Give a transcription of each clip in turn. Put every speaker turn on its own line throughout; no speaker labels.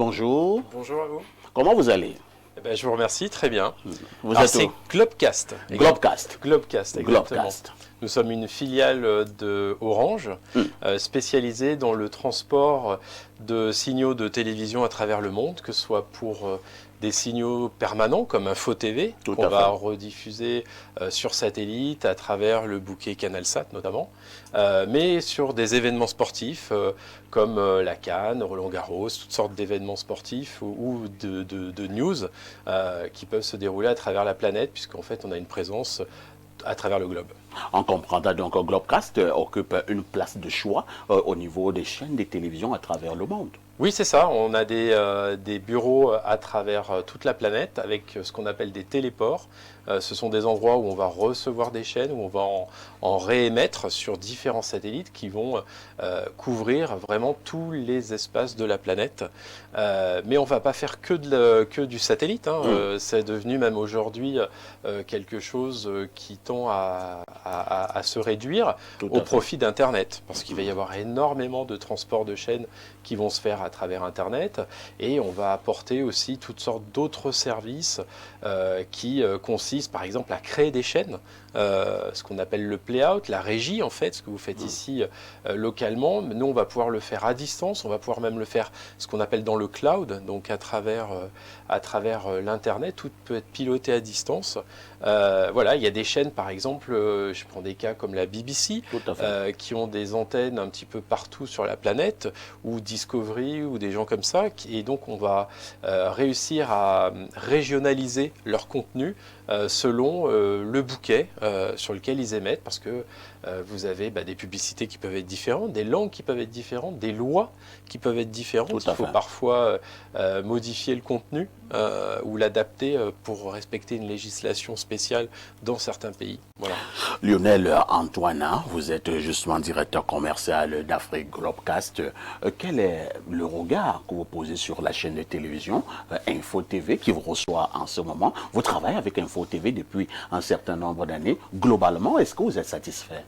bonjour.
Bonjour à vous.
Comment vous allez?
Eh ben, je vous remercie, très bien.
Vous
Alors,
êtes
c'est
où?
Globecast.
Globecast.
Globecast, exactement.
Globecast.
Nous sommes une filiale de Orange, spécialisée dans le transport de signaux de télévision à travers le monde, que ce soit pour des signaux permanents comme Info TV, qu'on va rediffuser sur satellite à travers le bouquet CanalSat notamment, mais sur des événements sportifs comme la CAN, Roland-Garros, toutes sortes d'événements sportifs ou de news qui peuvent se dérouler à travers la planète, puisqu'en fait on a une présence à travers le globe.
On comprendra donc que Globecast occupe une place de choix au niveau des chaînes de télévision à travers le monde.
Oui, c'est ça. On a des bureaux à travers toute la planète avec ce qu'on appelle des téléports. Ce sont des endroits où on va recevoir des chaînes, où on va en réémettre sur différents satellites qui vont couvrir vraiment tous les espaces de la planète. Mais on ne va pas faire que du satellite. C'est devenu même aujourd'hui quelque chose qui tend à se réduire au profit d'Internet. Parce qu'il va y avoir énormément de transports de chaînes qui vont se faire à travers Internet. Et on va apporter aussi toutes sortes d'autres services qui consistent par exemple à créer des chaînes, ce qu'on appelle le play-out, la régie en fait, ce que vous faites ici localement. Nous on va pouvoir le faire à distance, on va pouvoir même le faire ce qu'on appelle dans le cloud, donc à travers l'internet, tout peut être piloté à distance. Voilà, il y a des chaînes par exemple, je prends des cas comme la BBC, qui ont des antennes un petit peu partout sur la planète, ou Discovery, ou des gens comme ça, et donc on va réussir à régionaliser leur contenu selon le bouquet sur lequel ils émettent, parce que vous avez des publicités qui peuvent être différentes, des langues qui peuvent être différentes, des lois qui peuvent être différentes. Il faut parfois modifier le contenu ou l'adapter pour respecter une législation spéciale dans certains pays. Voilà.
Lionel Antoine, vous êtes justement directeur commercial d'Afrique Globecast. Quel est le regard que vous posez sur la chaîne de télévision Info TV qui vous reçoit en ce moment? Vous travaillez avec Info TV depuis un certain nombre d'années. Globalement, est-ce que vous êtes satisfait?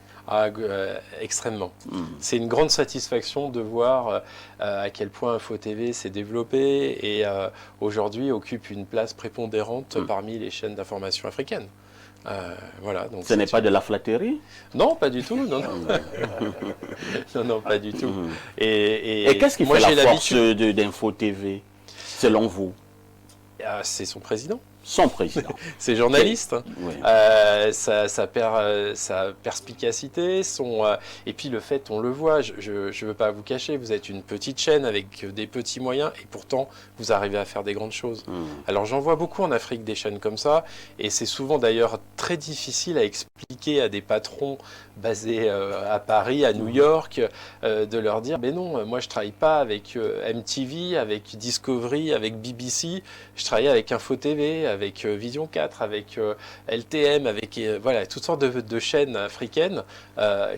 Extrêmement. C'est une grande satisfaction de voir à quel point Info TV s'est développé et aujourd'hui occupe une place prépondérante parmi les chaînes d'information africaines. Voilà, donc
ce n'est pas de la flatterie?
Non, pas du tout. Non, non. Non, pas du tout.
Et qu'est-ce qui fait la force d'Info TV, selon vous?
C'est son président.
Son président.
C'est journaliste.
Oui.
Sa perspicacité, et puis le fait, on le voit, je ne veux pas vous cacher, vous êtes une petite chaîne avec des petits moyens et pourtant vous arrivez à faire des grandes choses. Alors j'en vois beaucoup en Afrique des chaînes comme ça et c'est souvent d'ailleurs très difficile à expliquer à des patrons basés à Paris, à New York, de leur dire « Ben non, moi je ne travaille pas avec MTV, avec Discovery, avec BBC, je travaille avec Info TV, avec Vision 4, avec LTM, avec voilà, toutes sortes de chaînes africaines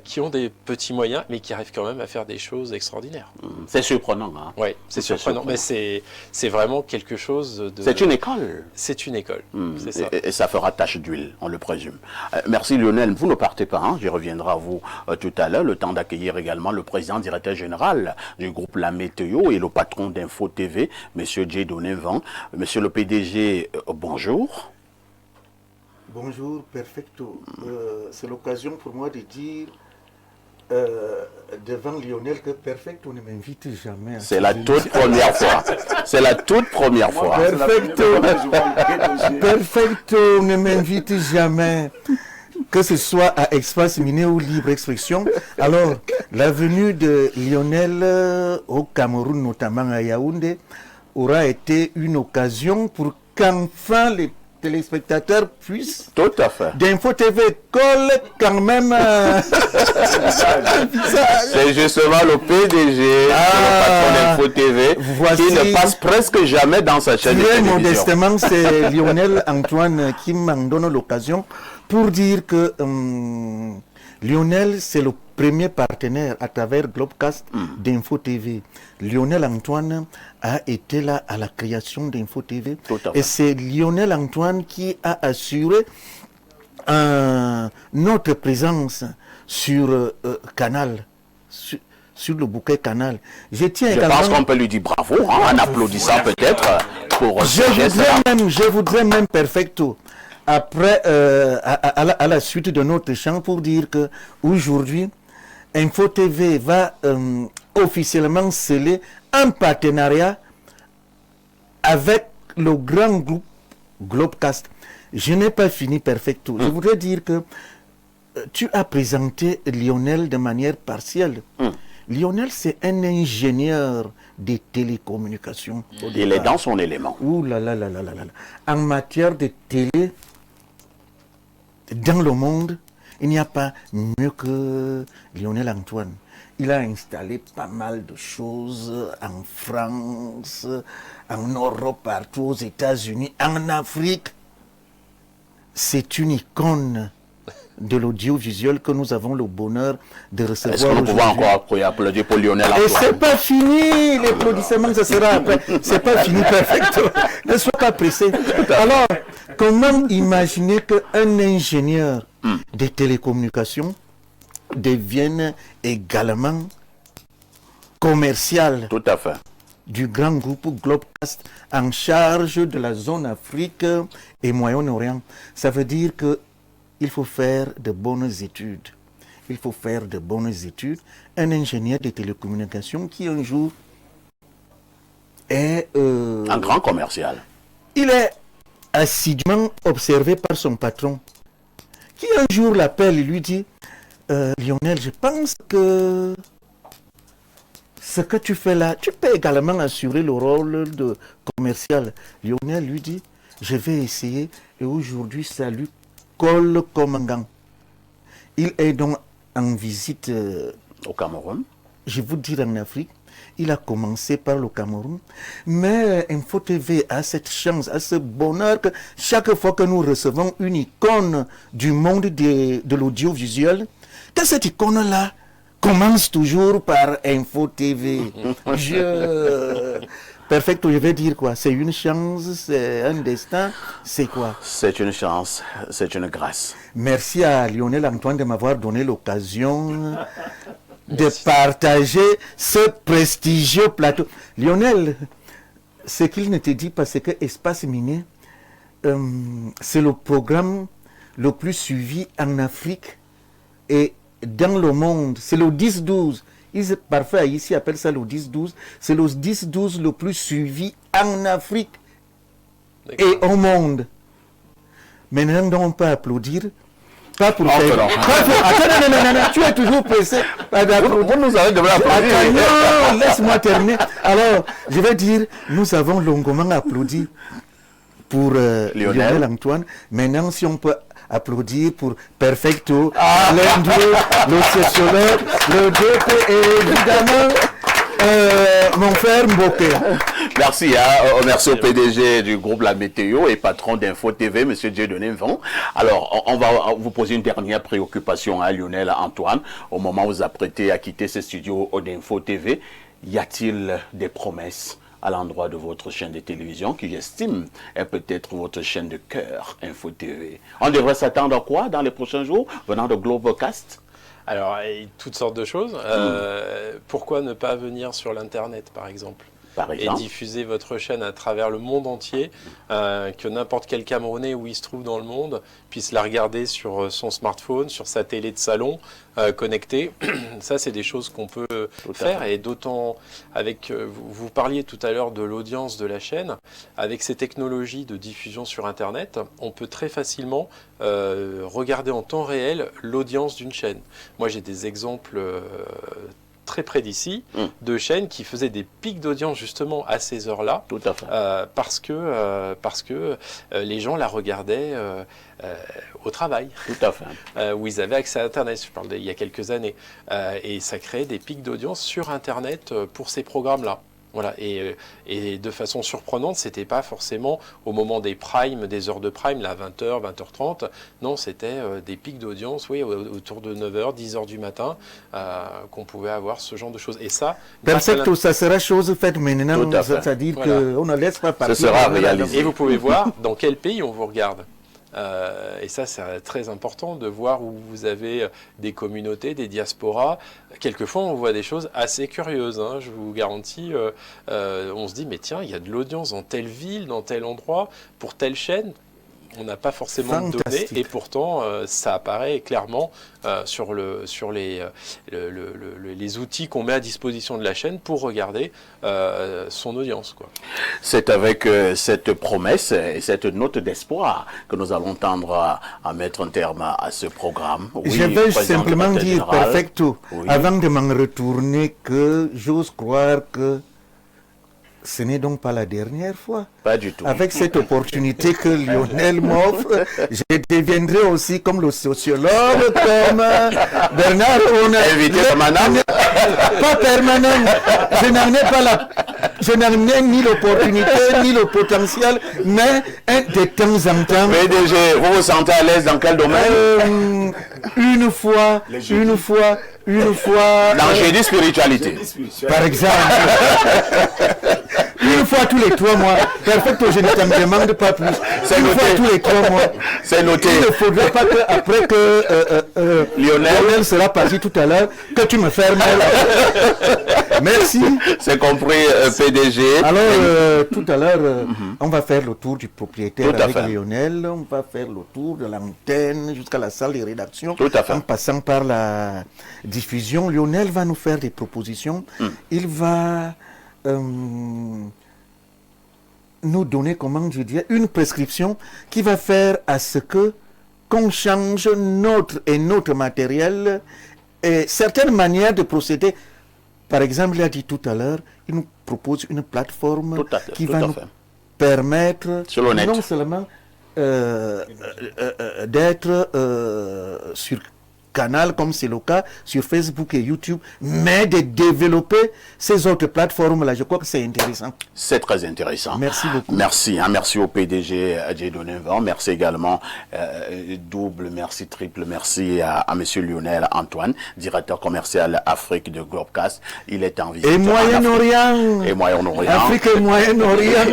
qui ont des petits moyens, mais qui arrivent quand même à faire des choses extraordinaires.
C'est surprenant. Hein?
Oui, c'est surprenant, mais c'est vraiment quelque chose de...
C'est une école.
C'est une école, c'est ça.
Et ça fera tache d'huile, on le présume. Merci Lionel, vous ne partez pas, hein? J'y reviendrai à vous tout à l'heure, le temps d'accueillir également le président directeur général du groupe La Météo et le patron d'Info TV, M. Dieudonné Van. Monsieur le PDG, bonjour.
Bonjour, perfecto. C'est l'occasion pour moi de dire devant Lionel que perfecto ne m'invite jamais.
C'est la toute première fois. C'est la toute première fois.
Perfecto ne m'invite jamais. Que ce soit à Espace Miné ou Libre Expression. Alors, la venue de Lionel au Cameroun, notamment à Yaoundé, aura été une occasion pour qu'enfin les téléspectateurs puissent,
tout à fait,
d'Info TV colle quand même
c'est justement le PDG, le patron d'Info TV, qui ne passe presque jamais dans sa chaîne de télévision.
Modestement, c'est Lionel Antoine qui m'en donne l'occasion pour dire que Lionel, c'est le premier partenaire à travers Globecast d'Info TV. Lionel Antoine a été là à la création d'Info TV. Et c'est Lionel Antoine qui a assuré notre présence sur Canal. sur le bouquet Canal. Je tiens
Je
également...
pense qu'on peut lui dire bravo, en applaudissant peut-être pour ce geste-là.
Je voudrais même perfecto, après, à la suite de notre chant, pour dire que aujourd'hui, Info TV va officiellement sceller un partenariat avec le grand groupe Globecast. Je n'ai pas fini perfecto. Je voudrais dire que tu as présenté Lionel de manière partielle. Lionel, c'est un ingénieur des télécommunications.
Il est dans son élément.
Ouh là là là là là là. En matière de télé, dans le monde, il n'y a pas mieux que Lionel Antoine. Il a installé pas mal de choses en France, en Europe, partout aux États-Unis, en Afrique. C'est une icône de l'audiovisuel que nous avons le bonheur de recevoir.
Est-ce que nous pouvons encore applaudir pour Lionel Antoine?
Et c'est pas fini, les applaudissements, ça sera après. C'est pas fini, perfect. Ne sois pas pressé. Alors, comment imaginer qu'un ingénieur des télécommunications devienne également commercial?
Tout à fait.
Du grand groupe Globecast en charge de la zone Afrique et Moyen-Orient. Ça veut dire que il faut faire de bonnes études. Il faut faire de bonnes études. Un ingénieur de télécommunications qui un jour est...
un grand commercial.
Il est assidûment observé par son patron, qui un jour l'appelle et lui dit Lionel, je pense que ce que tu fais là, tu peux également assurer le rôle de commercial. Lionel lui dit, je vais essayer, et aujourd'hui ça lui colle comme un gant. Il est donc en visite
au Cameroun.
Je vous dire en Afrique. Il a commencé par le Cameroun, mais Info TV a cette chance, a ce bonheur que chaque fois que nous recevons une icône du monde de l'audiovisuel, que cette icône-là commence toujours par Info TV. Perfecto, je vais dire quoi? C'est une chance, c'est un destin, c'est quoi?
C'est une chance, c'est une grâce.
Merci à Lionel Antoine de m'avoir donné l'occasion de partager ce prestigieux plateau. Lionel, ce qu'il ne te dit pas, c'est que Espace Miné, c'est le programme le plus suivi en Afrique et dans le monde. C'est le 10-12. Parfois, ici, ils appellent ça le 10-12. C'est le 10-12 le plus suivi en Afrique et au monde. Maintenant, on peut applaudir. Pas pour faire. Attends, non, tu es toujours pressé.
Vous nous avez demandé d'applaudir.
Non, laisse-moi terminer. Alors, je vais dire, nous avons longuement applaudi pour Lionel Antoine. Maintenant, si on peut applaudir pour Perfecto, l'Indien, le sociologue, le DP et évidemment mon frère Mboké.
Merci, merci au PDG du groupe La Météo et patron d'Info TV, M. Dieudonné Mvon. Alors, on va vous poser une dernière préoccupation à Lionel Antoine. Au moment où vous apprêtez à quitter ce studio d'Info TV, y a-t-il des promesses à l'endroit de votre chaîne de télévision, qui j'estime est peut-être votre chaîne de cœur, Info TV? On devrait s'attendre à quoi dans les prochains jours, venant de Globecast?
Alors, toutes sortes de choses. Pourquoi ne pas venir sur l'Internet, par exemple, et diffuser votre chaîne à travers le monde entier, que n'importe quel Camerounais où il se trouve dans le monde puisse la regarder sur son smartphone, sur sa télé de salon, connectée. Ça, c'est des choses qu'on peut faire, et d'autant avec, vous parliez tout à l'heure de l'audience de la chaîne, avec ces technologies de diffusion sur Internet, on peut très facilement regarder en temps réel l'audience d'une chaîne. Moi, j'ai des exemples très près d'ici, de chaînes qui faisaient des pics d'audience justement à ces heures-là,
tout à fait.
parce que les gens la regardaient au travail,
tout à fait.
Où ils avaient accès à Internet, je parle d'il y a quelques années, et ça créait des pics d'audience sur Internet pour ces programmes-là. Voilà, et de façon surprenante, c'était pas forcément au moment des primes, des heures de prime, là, 20h, 20h30. Non, c'était des pics d'audience, oui, autour de 9h, 10h du matin, qu'on pouvait avoir ce genre de choses. Et ça...
Perfecto, ça sera chose faite maintenant, c'est-à-dire qu'on ne laisse pas partir.
Ce sera réalisé.
Et vous pouvez voir dans quel pays on vous regarde. Et ça, c'est très important de voir où vous avez des communautés, des diasporas. Quelquefois, on voit des choses assez curieuses, hein, je vous garantis. On se dit, mais tiens, il y a de l'audience dans telle ville, dans tel endroit, pour telle chaîne. On n'a pas forcément de données et pourtant ça apparaît clairement sur les outils qu'on met à disposition de la chaîne pour regarder son audience, quoi.
C'est avec cette promesse et cette note d'espoir que nous allons tendre à mettre un terme à ce programme. Oui,
je vais
président
simplement
du
dire,
général.
perfecto,
Oui.
avant de m'en retourner, que j'ose croire que ce n'est donc pas la dernière fois.
Pas du tout.
Avec cette opportunité que Lionel m'offre, je deviendrai aussi comme le sociologue, comme Bernard.
Invité permanent.
Pas permanent. Je n'en ai ni l'opportunité, ni le potentiel, mais de temps en temps.
PDG, vous vous sentez à l'aise dans quel domaine?
Une fois.
Dans jeudi spiritualité.
Par exemple. Une fois tous les 3 mois. Perfecto, je ne t'en demande pas plus.
C'est
Une
noté.
fois tous les 3 mois.
C'est noté.
Il ne faudrait pas que, après que Lionel sera parti tout à l'heure, que tu me fermes. Merci.
C'est compris, PDG.
Alors, tout à l'heure, on va faire le tour du propriétaire
Tout à
avec
fait.
Lionel. On va faire le tour de l'antenne jusqu'à la salle de rédaction.
Tout à fait.
En passant par la diffusion, Lionel va nous faire des propositions. Il va nous donner, comment je dirais, une prescription qui va faire à ce que qu'on change notre matériel et certaines manières de procéder. Par exemple, il a dit tout à l'heure, il nous propose une plateforme
Tout à fait,
qui
tout
va
à
nous
fait.
permettre
Sur le net.
non seulement d'être sur canal, comme c'est le cas sur Facebook et YouTube, mais de développer ces autres plateformes-là. Je crois que c'est intéressant.
C'est très intéressant.
Merci beaucoup.
Merci, hein, merci au PDG Dieudonné Van. Merci également, double merci, triple merci à monsieur Lionel Antoine, directeur commercial Afrique de Globecast. Il est en visite
Et
en
Moyen-Orient.
Afrique. Et Moyen-Orient.
Afrique et Moyen-Orient.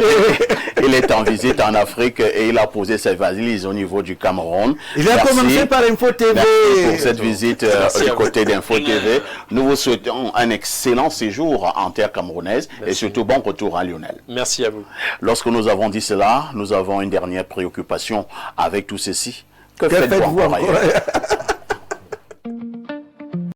Il est en visite en Afrique et il a posé ses valises au niveau du Cameroun.
Il a
Merci.
commencé par Info TV.
Merci pour cette visite
Merci
du
à vous.
côté d'Info TV. Nous vous souhaitons un excellent séjour en terre camerounaise et surtout bon retour à Lionel.
Merci à vous.
Lorsque nous avons dit cela, nous avons une dernière préoccupation avec tout ceci. Que faites-vous
faites-vous
encore
encore
ailleurs?